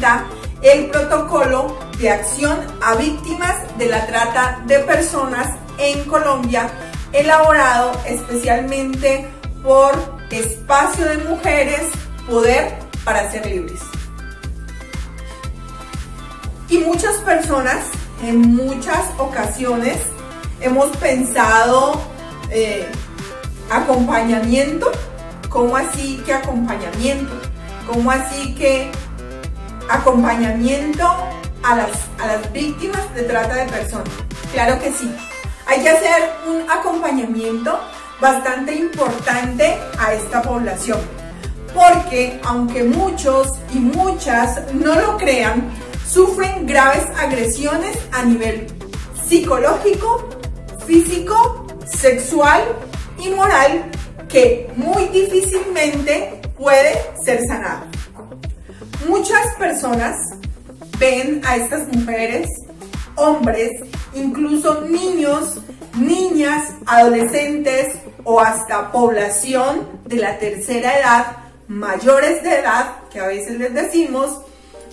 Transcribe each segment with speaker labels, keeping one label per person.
Speaker 1: cuenta el protocolo de acción a víctimas de la trata de personas en Colombia, elaborado especialmente por Espacio de Mujeres, Poder para Ser Libres. Y muchas personas en muchas ocasiones hemos pensado acompañamiento. ¿Cómo así que acompañamiento? ¿Cómo así que acompañamiento a las víctimas de trata de personas? Claro que sí. Hay que hacer un acompañamiento bastante importante a esta población, porque aunque muchos y muchas no lo crean, sufren graves agresiones a nivel psicológico, físico, sexual y moral que muy difícilmente puede ser sanado. Muchas personas ven a estas mujeres, hombres, incluso niños, niñas, adolescentes o hasta población de la tercera edad, mayores de edad, que a veces les decimos,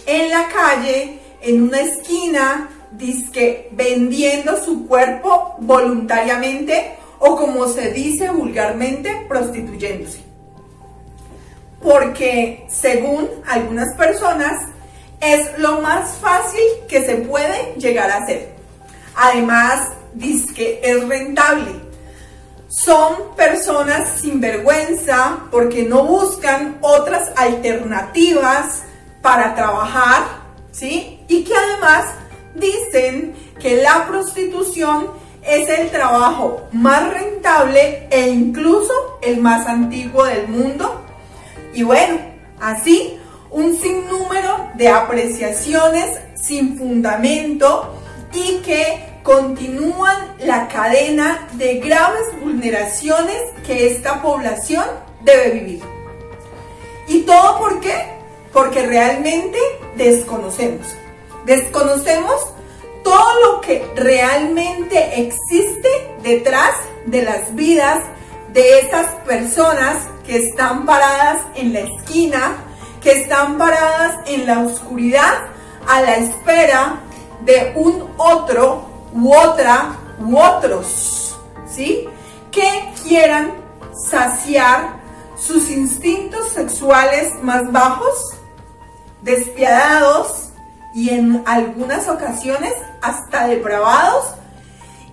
Speaker 1: en la calle, en una esquina, dizque vendiendo su cuerpo voluntariamente o, como se dice vulgarmente, prostituyéndose. Porque según algunas personas es lo más fácil que se puede llegar a hacer. Además, dizque es rentable. Son personas sin vergüenza porque no buscan otras alternativas para trabajar, ¿sí? Y que además dicen que la prostitución es el trabajo más rentable e incluso el más antiguo del mundo. Y bueno, así un sinnúmero de apreciaciones sin fundamento y que continúan la cadena de graves vulneraciones que esta población debe vivir. ¿Y todo por qué? Porque realmente desconocemos todo lo que realmente existe detrás de las vidas de esas personas que están paradas en la esquina, que están paradas en la oscuridad a la espera de un otro u otra u otros, ¿sí? Que quieran saciar sus instintos sexuales más bajos, despiadados y en algunas ocasiones hasta depravados,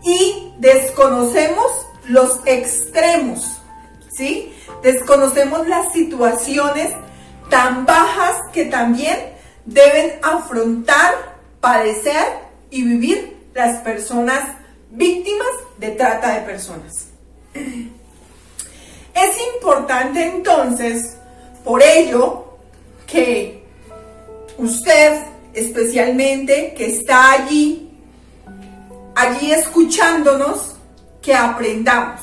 Speaker 1: y desconocemos los extremos, ¿sí? Desconocemos las situaciones tan bajas que también deben afrontar, padecer y vivir las personas víctimas de trata de personas. Es importante entonces, por ello, que usted, especialmente que está allí escuchándonos, que aprendamos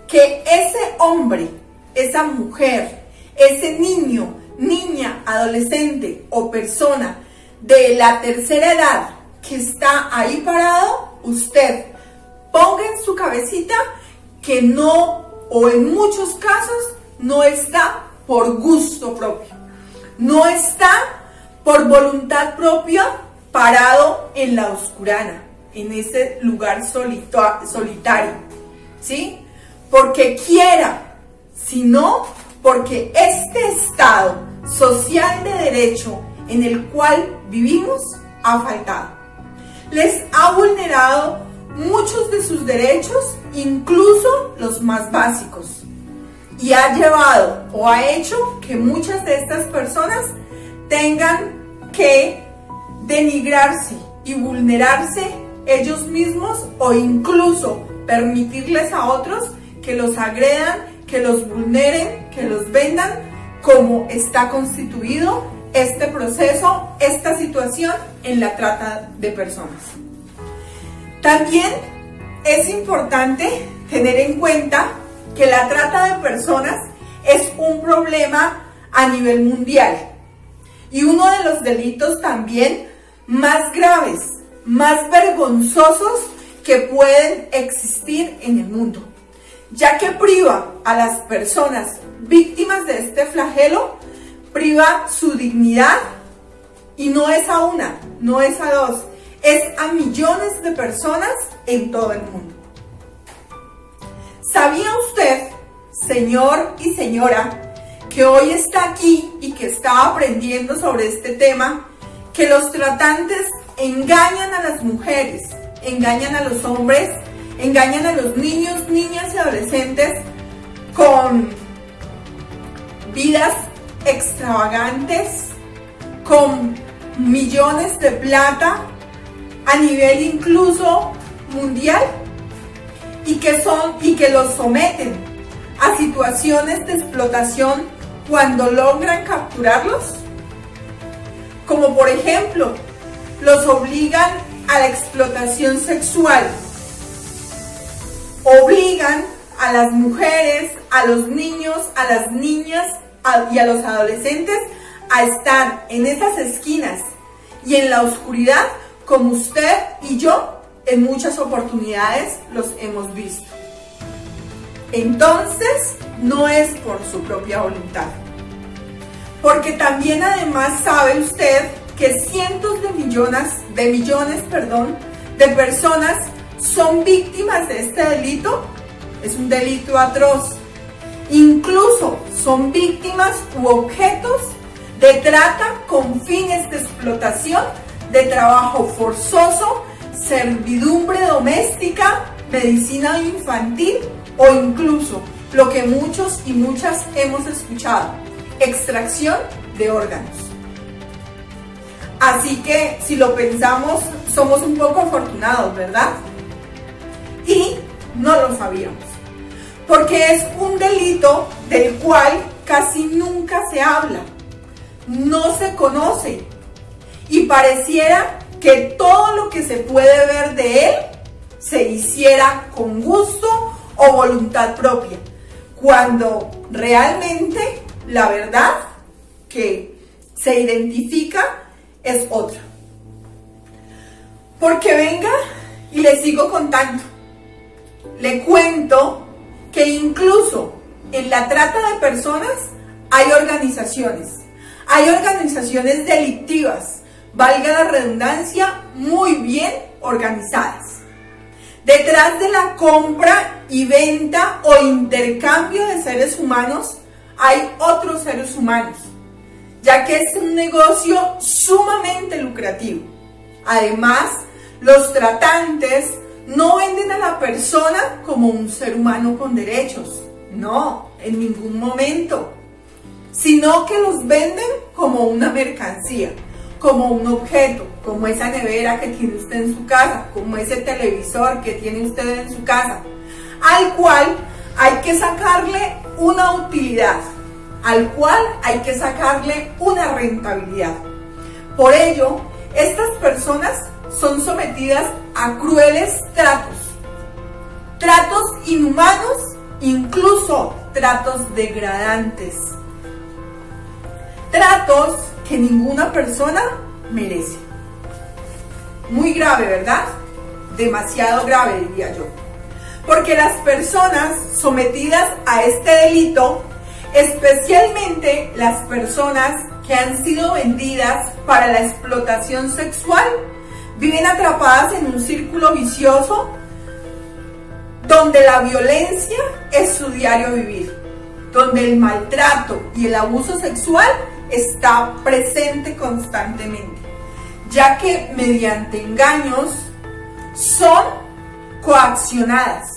Speaker 1: que ese hombre, esa mujer, ese niño, niña, adolescente o persona de la tercera edad que está ahí parado, usted ponga en su cabecita que no, o en muchos casos, no está por gusto propio, no está por voluntad propia parado en la oscurana, en ese lugar solitario, ¿sí? Porque quiera, sino porque este estado social de derecho en el cual vivimos ha faltado. Les ha vulnerado muchos de sus derechos, incluso los más básicos, y ha llevado o ha hecho que muchas de estas personas tengan que denigrarse y vulnerarse ellos mismos, o incluso permitirles a otros que los agredan, que los vulneren, que los vendan, como está constituido este proceso, esta situación en la trata de personas. También es importante tener en cuenta que la trata de personas es un problema a nivel mundial y uno de los delitos también más graves, más vergonzosos que pueden existir en el mundo, ya que priva a las personas víctimas de este flagelo, priva su dignidad Y no es a una, no es a dos, es a millones de personas en todo el mundo. ¿Sabía usted, señor y señora, que hoy está aquí y que está aprendiendo sobre este tema, que los tratantes engañan a las mujeres, engañan a los hombres, engañan a los niños, niñas y adolescentes con vidas extravagantes, con millones de plata a nivel incluso mundial, y que los someten a situaciones de explotación cuando logran capturarlos? Como por ejemplo, los obligan a la explotación sexual, obligan a las mujeres, a los niños, a las niñas y a los adolescentes a estar en esas esquinas y en la oscuridad, como usted y yo en muchas oportunidades los hemos visto. Entonces, no es por su propia voluntad. Porque también además sabe usted que cientos de millones de personas son víctimas de este delito. Es un delito atroz. Incluso son víctimas u objetos de trata con fines de explotación, de trabajo forzoso, servidumbre doméstica, medicina infantil o incluso lo que muchos y muchas hemos escuchado, extracción de órganos. Así que si lo pensamos, somos un poco afortunados, ¿verdad? Y no lo sabíamos, porque es un delito del cual casi nunca se habla, no se conoce, y pareciera que todo lo que se puede ver de él se hiciera con gusto o voluntad propia, cuando realmente la verdad que se identifica es otra. Porque venga y le sigo contando. Le cuento que incluso en la trata de personas hay organizaciones delictivas, valga la redundancia, muy bien organizadas. Detrás de la compra y venta o intercambio de seres humanos hay otros seres humanos, ya que es un negocio sumamente lucrativo. Además, los tratantes no venden a la persona como un ser humano con derechos, no, en ningún momento, sino que los venden como una mercancía, como un objeto, como esa nevera que tiene usted en su casa, como ese televisor que tiene usted en su casa, al cual hay que sacarle una utilidad, al cual hay que sacarle una rentabilidad. Por ello, estas personas son sometidas a crueles tratos inhumanos, incluso tratos degradantes, tratos que ninguna persona merece. Muy grave, ¿verdad? Demasiado grave, diría yo. Porque las personas sometidas a este delito, especialmente las personas que han sido vendidas para la explotación sexual, viven atrapadas en un círculo vicioso donde la violencia es su diario vivir, donde el maltrato y el abuso sexual está presente constantemente, ya que mediante engaños son coaccionadas,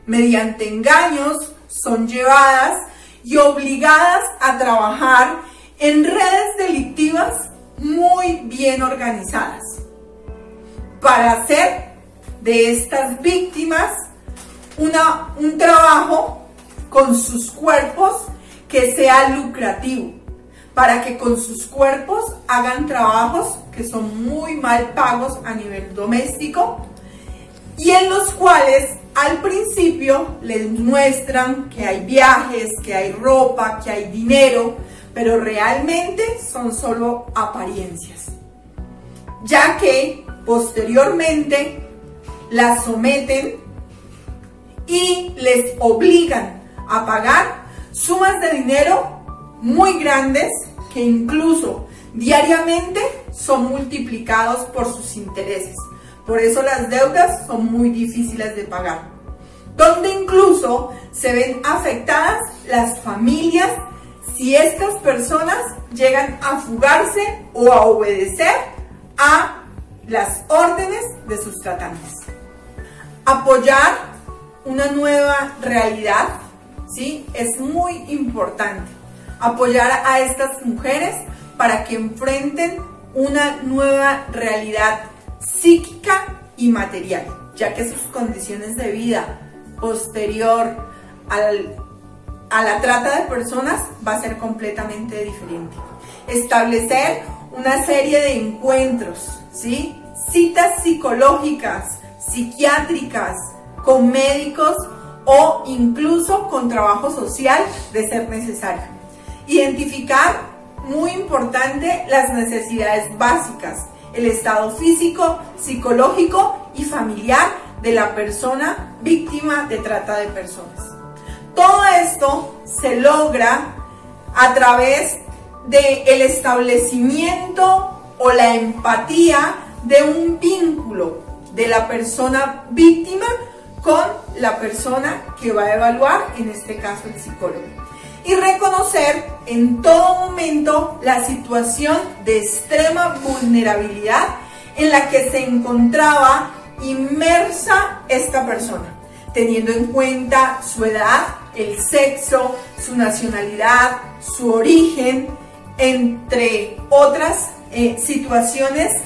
Speaker 1: mediante engaños son llevadas y obligadas a trabajar en redes delictivas muy bien organizadas, para hacer de estas víctimas un trabajo con sus cuerpos que sea lucrativo, para que con sus cuerpos hagan trabajos que son muy mal pagos a nivel doméstico y en los cuales al principio les muestran que hay viajes, que hay ropa, que hay dinero, pero realmente son solo apariencias, ya que posteriormente las someten y les obligan a pagar sumas de dinero muy grandes que incluso diariamente son multiplicados por sus intereses. Por eso las deudas son muy difíciles de pagar, donde incluso se ven afectadas las familias si estas personas llegan a fugarse o a obedecer a las órdenes de sus tratantes. Apoyar una nueva realidad, ¿sí? Es muy importante. Apoyar a estas mujeres para que enfrenten una nueva realidad psíquica y material, ya que sus condiciones de vida posterior a la trata de personas va a ser completamente diferente. Establecer una serie de encuentros, ¿sí? Citas psicológicas, psiquiátricas, con médicos o incluso con trabajo social de ser necesario. Identificar, muy importante, las necesidades básicas, el estado físico, psicológico y familiar de la persona víctima de trata de personas. Todo esto se logra a través del establecimiento o la empatía de un vínculo de la persona víctima con la persona que va a evaluar, en este caso el psicólogo. Y reconocer en todo momento la situación de extrema vulnerabilidad en la que se encontraba inmersa esta persona, teniendo en cuenta su edad, el sexo, su nacionalidad, su origen, entre otras situaciones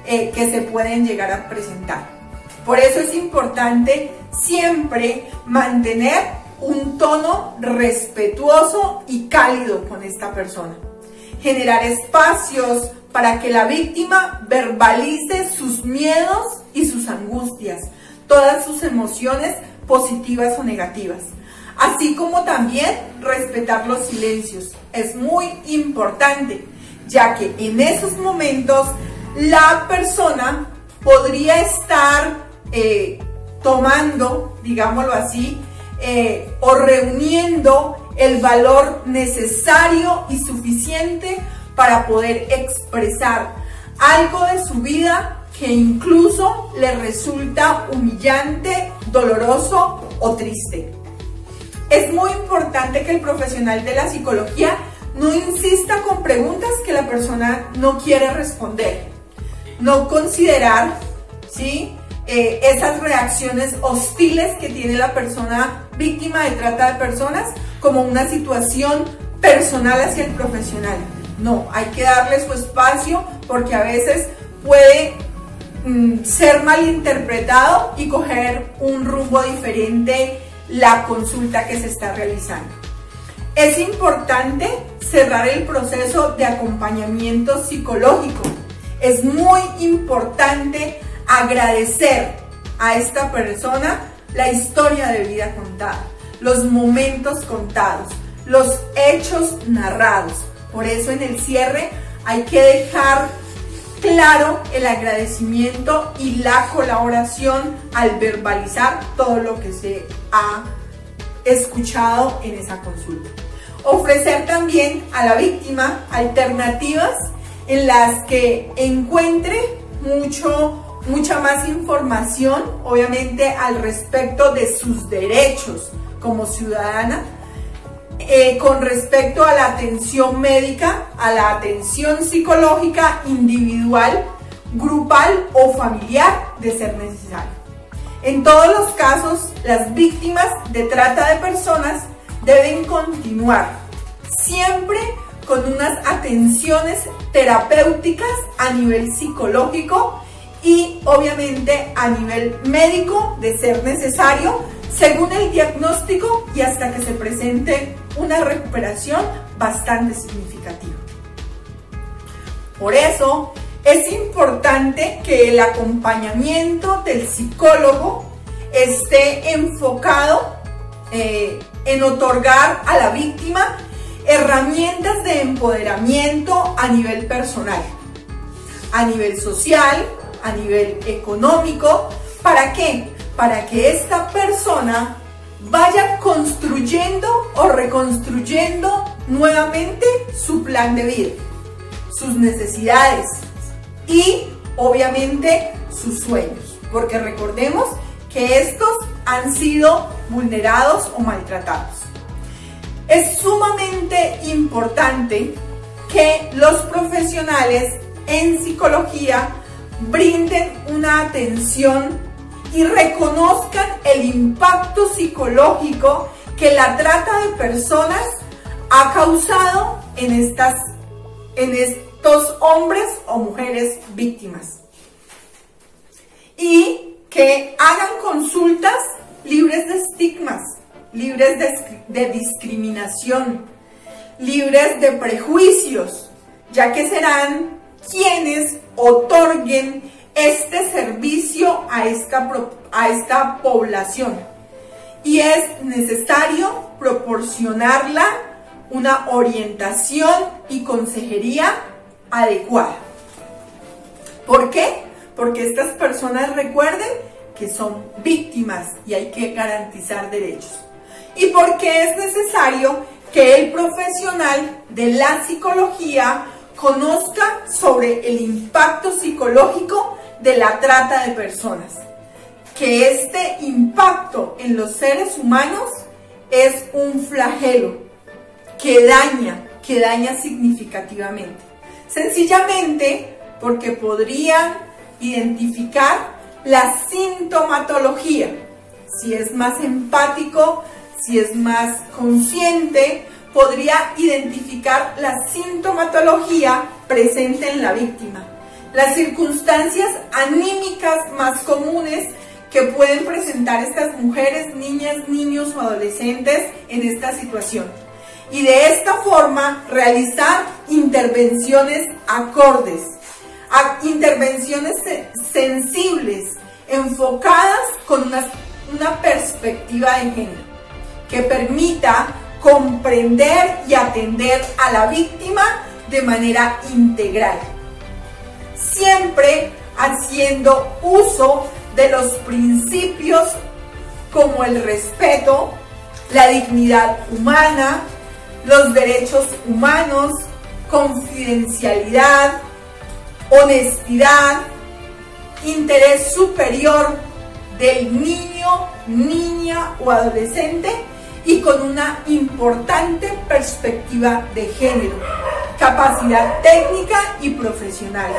Speaker 1: que se pueden llegar a presentar. Por eso es importante siempre mantener un tono respetuoso y cálido con esta persona. Generar espacios para que la víctima verbalice sus miedos y sus angustias, todas sus emociones positivas o negativas, así como también respetar los silencios. Es muy importante, ya que en esos momentos la persona podría estar tomando, digámoslo así, o reuniendo el valor necesario y suficiente para poder expresar algo de su vida que incluso le resulta humillante, doloroso o triste. Es muy importante que el profesional de la psicología no insista con preguntas que la persona no quiere responder. No considerar, ¿sí?, esas reacciones hostiles que tiene la persona víctima de trata de personas como una situación personal hacia el profesional. No, hay que darle su espacio, porque a veces puede ser malinterpretado y coger un rumbo diferente la consulta que se está realizando. Es importante cerrar el proceso de acompañamiento psicológico. Es muy importante agradecer a esta persona la historia de vida contada, los momentos contados, los hechos narrados. Por eso en el cierre hay que dejar claro el agradecimiento y la colaboración al verbalizar todo lo que se ha escuchado en esa consulta. Ofrecer también a la víctima alternativas en las que encuentre mucha más información, obviamente, al respecto de sus derechos como ciudadana, con respecto a la atención médica, a la atención psicológica individual, grupal o familiar de ser necesario. En todos los casos, las víctimas de trata de personas deben continuar siempre con unas atenciones terapéuticas a nivel psicológico y obviamente a nivel médico de ser necesario, según el diagnóstico y hasta que se presente una recuperación bastante significativa. Por eso es importante que el acompañamiento del psicólogo esté enfocado en otorgar a la víctima herramientas de empoderamiento a nivel personal, a nivel social, a nivel económico. ¿Para qué? Para que esta persona vaya construyendo o reconstruyendo nuevamente su plan de vida, sus necesidades y obviamente sus sueños, porque recordemos que estos han sido vulnerados o maltratados. Es sumamente importante que los profesionales en psicología brinden una atención y reconozcan el impacto psicológico que la trata de personas ha causado en estos hombres o mujeres víctimas. Y que hagan consultas libres de estigmas, libres de discriminación, libres de prejuicios, ya que serán quienes otorguen este servicio a esta población. Y es necesario proporcionarla una orientación y consejería adecuada. ¿Por qué? Porque estas personas recuerden que son víctimas y hay que garantizar derechos. Y porque es necesario que el profesional de la psicología conozca sobre el impacto psicológico de la trata de personas. Que este impacto en los seres humanos es un flagelo que daña significativamente. Sencillamente porque podrían identificar la sintomatología, si es más empático, si es más consciente, podría identificar la sintomatología presente en la víctima, las circunstancias anímicas más comunes que pueden presentar estas mujeres, niñas, niños o adolescentes en esta situación. Y de esta forma realizar intervenciones acordes, intervenciones sensibles, enfocadas con una perspectiva de género, que permita comprender y atender a la víctima de manera integral, siempre haciendo uso de los principios como el respeto, la dignidad humana, los derechos humanos, confidencialidad, honestidad, interés superior del niño, niña o adolescente y con una importante perspectiva de género, capacidad técnica y profesional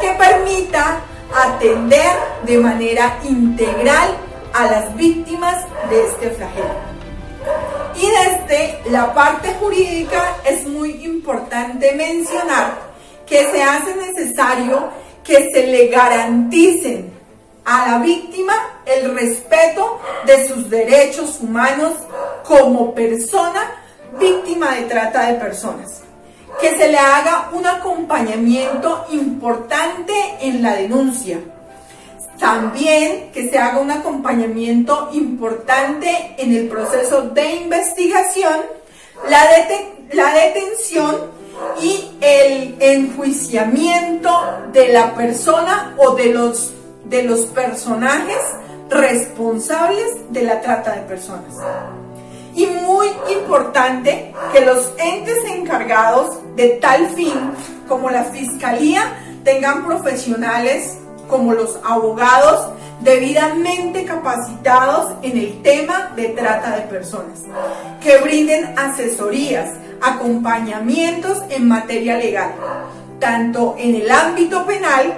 Speaker 1: que permita atender de manera integral a las víctimas de este flagelo. Y desde la parte jurídica es muy importante mencionar que se hace necesario que se le garanticen a la víctima el respeto de sus derechos humanos como persona víctima de trata de personas, que se le haga un acompañamiento importante en la denuncia, también que se haga un acompañamiento importante en el proceso de investigación, la detención y el enjuiciamiento de la persona o de los personajes responsables de la trata de personas. Y muy importante que los entes encargados de tal fin, como la Fiscalía, tengan profesionales como los abogados debidamente capacitados en el tema de trata de personas, que brinden asesorías, acompañamientos en materia legal, tanto en el ámbito penal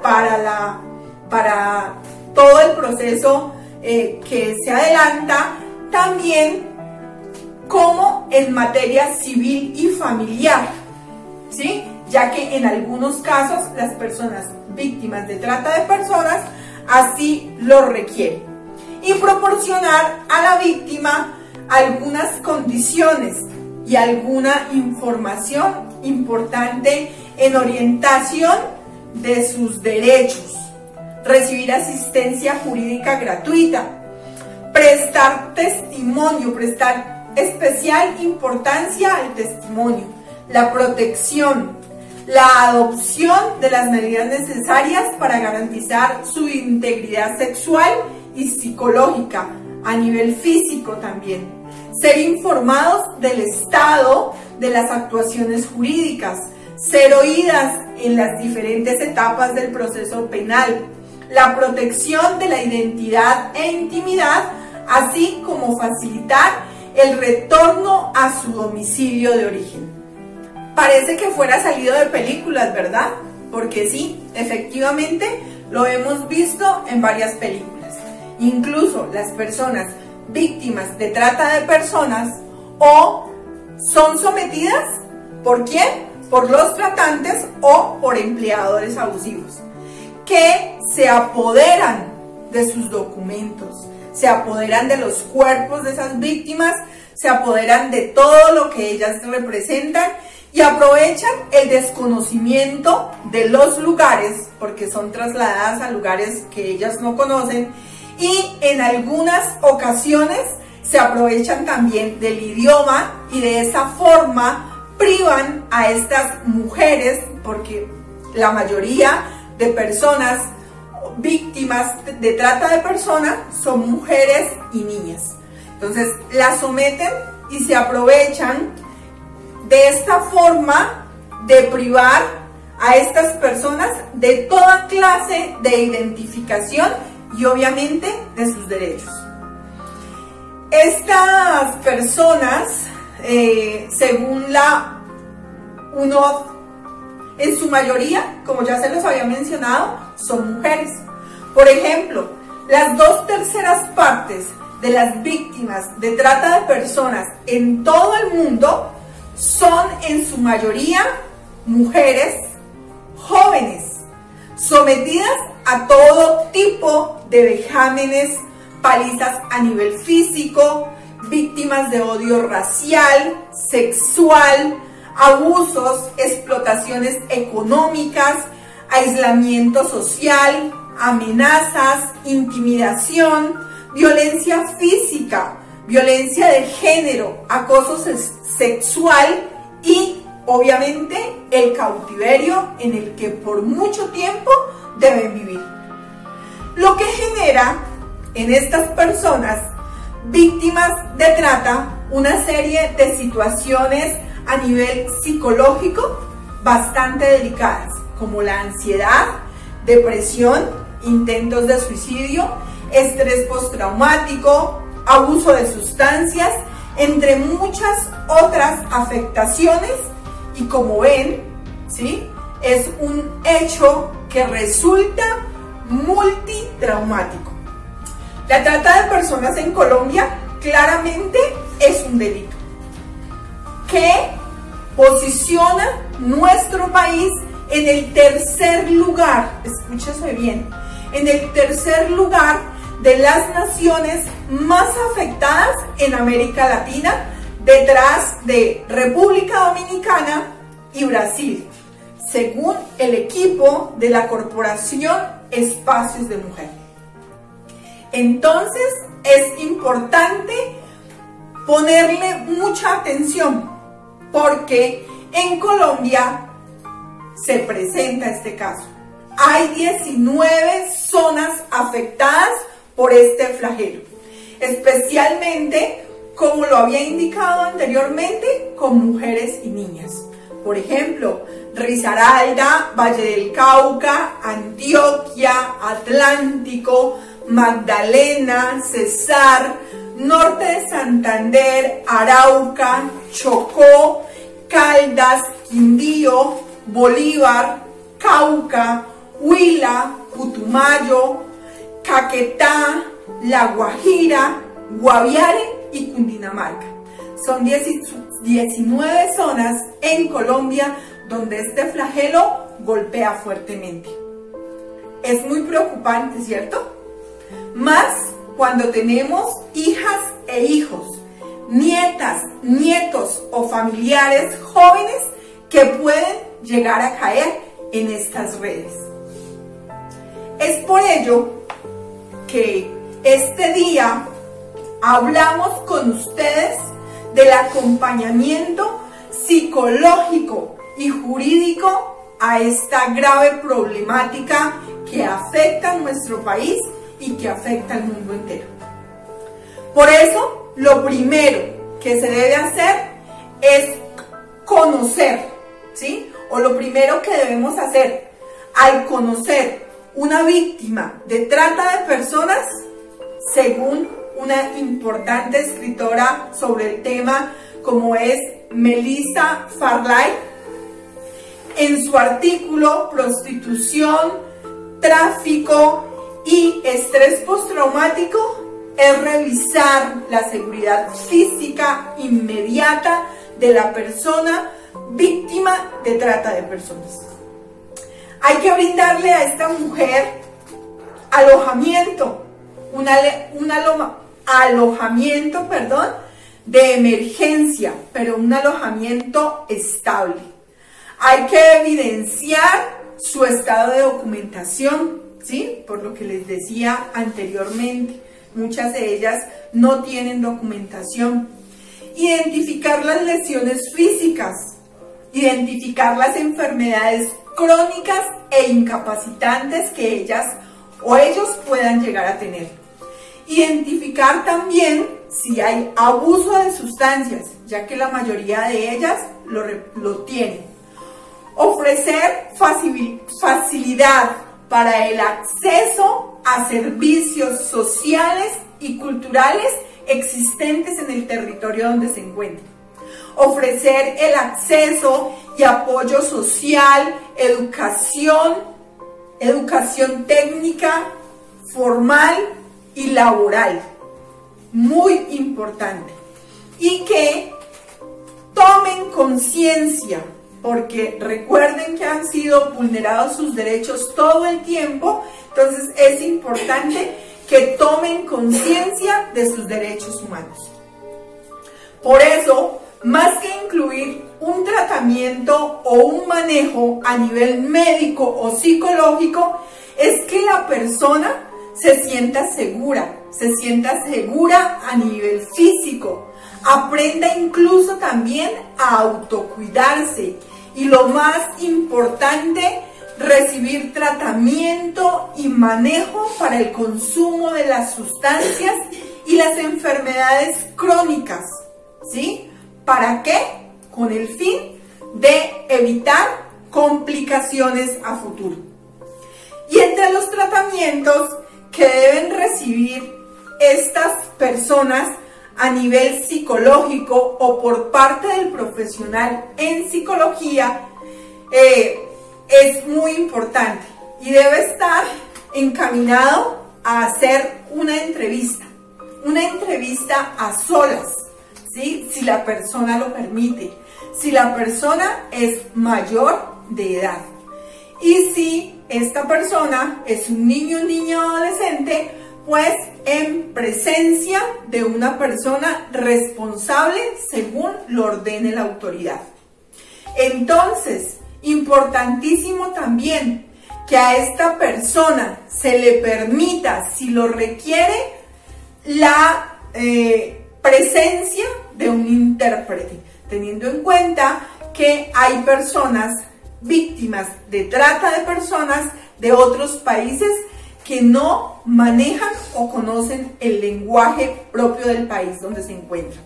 Speaker 1: para todo el proceso que se adelanta, también como en materia civil y familiar, ¿sí? Ya que en algunos casos las personas víctimas de trata de personas así lo requieren. Y proporcionar a la víctima algunas condiciones y alguna información importante en orientación de sus derechos, recibir asistencia jurídica gratuita, prestar testimonio, prestar especial importancia al testimonio, la protección, la adopción de las medidas necesarias para garantizar su integridad sexual y psicológica, a nivel físico también, ser informados del estado de las actuaciones jurídicas, ser oídas en las diferentes etapas del proceso penal, la protección de la identidad e intimidad, así como facilitar el retorno a su domicilio de origen. Parece que fuera salido de películas, ¿verdad? Porque sí, efectivamente lo hemos visto en varias películas. Incluso las personas víctimas de trata de personas o son sometidas, ¿por quién? Por los tratantes o por empleadores abusivos, que se apoderan de sus documentos, se apoderan de los cuerpos de esas víctimas, se apoderan de todo lo que ellas representan y aprovechan el desconocimiento de los lugares, porque son trasladadas a lugares que ellas no conocen, y en algunas ocasiones se aprovechan también del idioma y de esa forma privan a estas mujeres, porque la mayoría de personas víctimas de trata de personas son mujeres y niñas. Entonces las someten y se aprovechan de esta forma de privar a estas personas de toda clase de identificación y obviamente de sus derechos. Estas personas, según la UNODH, en su mayoría, como ya se los había mencionado, son mujeres. Por ejemplo, las 2/3 partes de las víctimas de trata de personas en todo el mundo son en su mayoría mujeres jóvenes, sometidas a todo tipo de vejámenes, palizas a nivel físico, víctimas de odio racial, sexual, abusos, explotaciones económicas, aislamiento social, amenazas, intimidación, violencia física, violencia de género, acoso sexual y obviamente el cautiverio en el que por mucho tiempo deben vivir. Lo que genera en estas personas víctimas de trata una serie de situaciones a nivel psicológico bastante delicadas, como la ansiedad, depresión, intentos de suicidio, estrés postraumático, abuso de sustancias, entre muchas otras afectaciones. Y como ven, ¿sí?, es un hecho que resulta multitraumático. La trata de personas en Colombia claramente es un delito que posiciona nuestro país en el tercer lugar, escúchese bien, en el tercer lugar de las naciones más afectadas en América Latina, detrás de República Dominicana y Brasil, según el equipo de la Corporación Espacios de Mujer. Entonces es importante ponerle mucha atención, porque en Colombia se presenta este caso. Hay 19 zonas afectadas por este flagelo, especialmente, como lo había indicado anteriormente, con mujeres y niñas. Por ejemplo, Risaralda, Valle del Cauca, Antioquia, Atlántico, Magdalena, Cesar, Norte de Santander, Arauca, Chocó, Caldas, Quindío, Bolívar, Cauca, Huila, Putumayo, Caquetá, La Guajira, Guaviare y Cundinamarca. Son 19 zonas en Colombia donde este flagelo golpea fuertemente. Es muy preocupante, ¿cierto? Más cuando tenemos hijas e hijos, nietas, nietos o familiares jóvenes que pueden llegar a caer en estas redes. Es por ello que este día hablamos con ustedes del acompañamiento psicológico y jurídico a esta grave problemática que afecta a nuestro país y que afecta al mundo entero. Por eso, lo primero que se debe hacer es conocer, ¿sí?, o lo primero que debemos hacer al conocer una víctima de trata de personas, según una importante escritora sobre el tema como es Melissa Farley, en su artículo Prostitución, Tráfico y Estrés Postraumático, es revisar la seguridad física inmediata de la persona víctima de trata de personas. Hay que brindarle a esta mujer alojamiento, alojamiento de emergencia, pero un alojamiento estable. Hay que evidenciar su estado de documentación, ¿sí? Por lo que les decía anteriormente, muchas de ellas no tienen documentación. Identificar las lesiones físicas, identificar las enfermedades crónicas e incapacitantes que ellas o ellos puedan llegar a tener. Identificar también si hay abuso de sustancias, ya que la mayoría de ellas lo tienen. Ofrecer facilidad para el acceso a servicios sociales y culturales existentes en el territorio donde se encuentren. Ofrecer el acceso y apoyo social, educación técnica, formal y laboral. Muy importante. Y que tomen conciencia, porque recuerden que han sido vulnerados sus derechos todo el tiempo, entonces es importante que tomen conciencia de sus derechos humanos. Por eso, más que incluir un tratamiento o un manejo a nivel médico o psicológico, es que la persona se sienta segura a nivel físico, aprenda incluso también a autocuidarse y lo más importante, recibir tratamiento y manejo para el consumo de las sustancias y las enfermedades crónicas, ¿sí? ¿Para qué? Con el fin de evitar complicaciones a futuro. Y entre los tratamientos que deben recibir estas personas a nivel psicológico o por parte del profesional en psicología, es muy importante y debe estar encaminado a hacer una entrevista a solas, ¿sí? Si la persona lo permite, si la persona es mayor de edad y si esta persona es un niño o niña adolescente, pues en presencia de una persona responsable según lo ordene la autoridad. Entonces, importantísimo también que a esta persona se le permita, si lo requiere, la presencia de un intérprete, teniendo en cuenta que hay personas víctimas de trata de personas de otros países que no manejan o conocen el lenguaje propio del país donde se encuentran.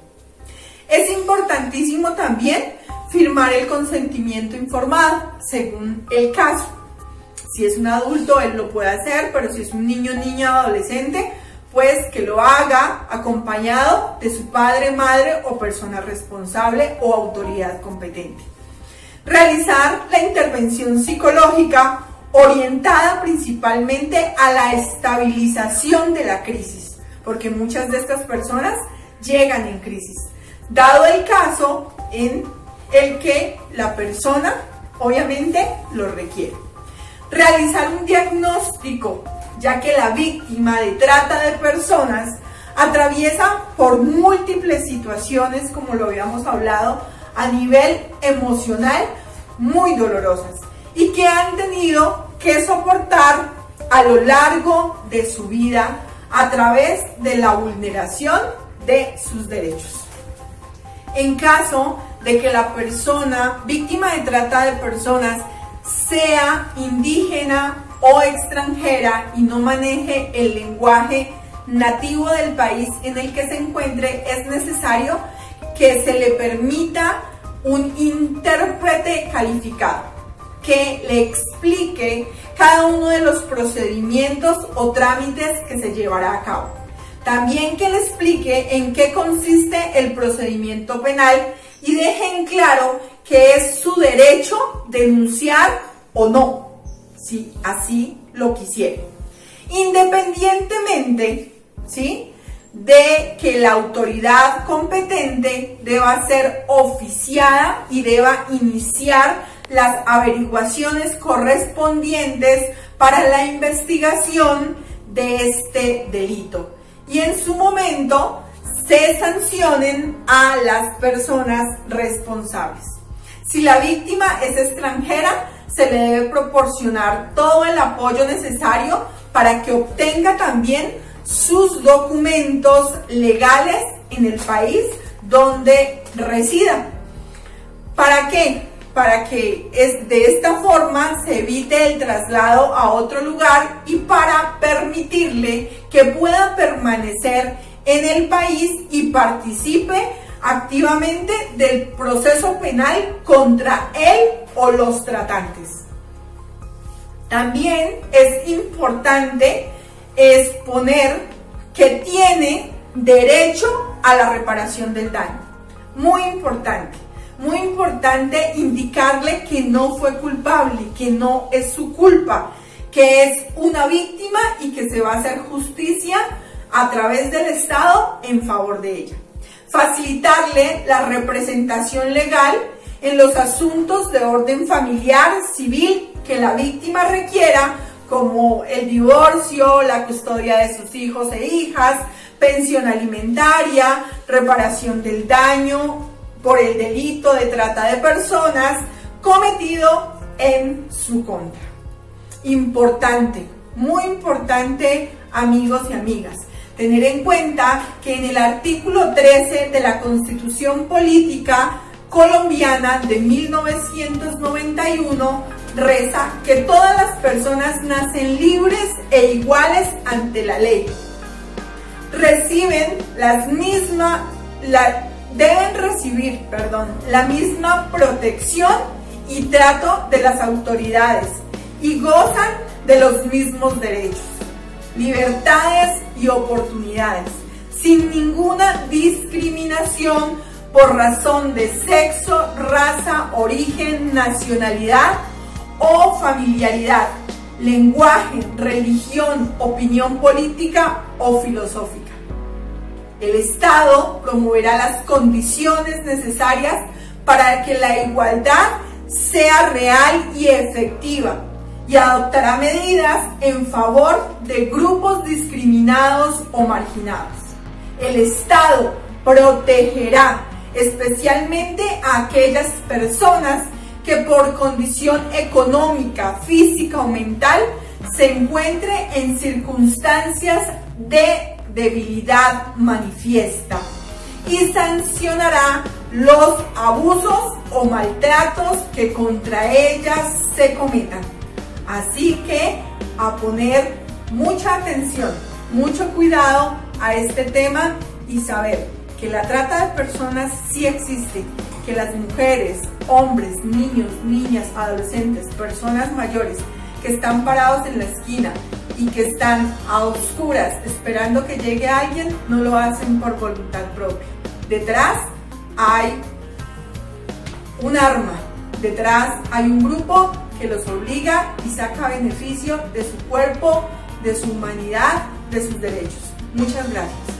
Speaker 1: Es importantísimo también firmar el consentimiento informado, según el caso. Si es un adulto, él lo puede hacer, pero si es un niño, niña, adolescente, pues que lo haga acompañado de su padre, madre o persona responsable o autoridad competente. Realizar la intervención psicológica orientada principalmente a la estabilización de la crisis, porque muchas de estas personas llegan en crisis, dado el caso en el que la persona obviamente lo requiere. Realizar un diagnóstico, ya que la víctima de trata de personas atraviesa por múltiples situaciones, como lo habíamos hablado, a nivel emocional muy dolorosas y que han tenido que soportar a lo largo de su vida a través de la vulneración de sus derechos. En caso de que la persona víctima de trata de personas sea indígena o extranjera y no maneje el lenguaje nativo del país en el que se encuentre, es necesario que se le permita un intérprete calificado. que le explique cada uno de los procedimientos o trámites que se llevará a cabo. También que le explique en qué consiste el procedimiento penal y deje en claro que es su derecho denunciar o no, si así lo quisiera. Independientemente, ¿sí?, de que la autoridad competente deba ser oficiada y deba iniciar las averiguaciones correspondientes para la investigación de este delito y en su momento se sancionen a las personas responsables. Si la víctima es extranjera, se le debe proporcionar todo el apoyo necesario para que obtenga también sus documentos legales en el país donde resida. ¿Para qué? Para que de esta forma se evite el traslado a otro lugar y para permitirle que pueda permanecer en el país y participe activamente del proceso penal contra él o los tratantes. También es importante exponer que tiene derecho a la reparación del daño. Muy importante indicarle que no fue culpable, que no es su culpa, que es una víctima y que se va a hacer justicia a través del Estado en favor de ella. Facilitarle la representación legal en los asuntos de orden familiar, civil, que la víctima requiera, como el divorcio, la custodia de sus hijos e hijas, pensión alimentaria, reparación del daño por el delito de trata de personas cometido en su contra. Importante, muy importante, amigos y amigas, tener en cuenta que en el artículo 13 de la Constitución Política Colombiana de 1991 reza que todas las personas nacen libres e iguales ante la ley. Deben recibir la misma protección y trato de las autoridades y gozan de los mismos derechos, libertades y oportunidades, sin ninguna discriminación por razón de sexo, raza, origen, nacionalidad o familiaridad, lenguaje, religión, opinión política o filosófica. El Estado promoverá las condiciones necesarias para que la igualdad sea real y efectiva y adoptará medidas en favor de grupos discriminados o marginados. El Estado protegerá especialmente a aquellas personas que por condición económica, física o mental se encuentre en circunstancias de debilidad manifiesta y sancionará los abusos o maltratos que contra ellas se cometan. Así que a poner mucha atención, mucho cuidado a este tema y saber que la trata de personas sí existe, que las mujeres, hombres, niños, niñas, adolescentes, personas mayores que están parados en la esquina y que están a oscuras esperando que llegue alguien, no lo hacen por voluntad propia. Detrás hay un arma, detrás hay un grupo que los obliga y saca beneficio de su cuerpo, de su humanidad, de sus derechos. Muchas gracias.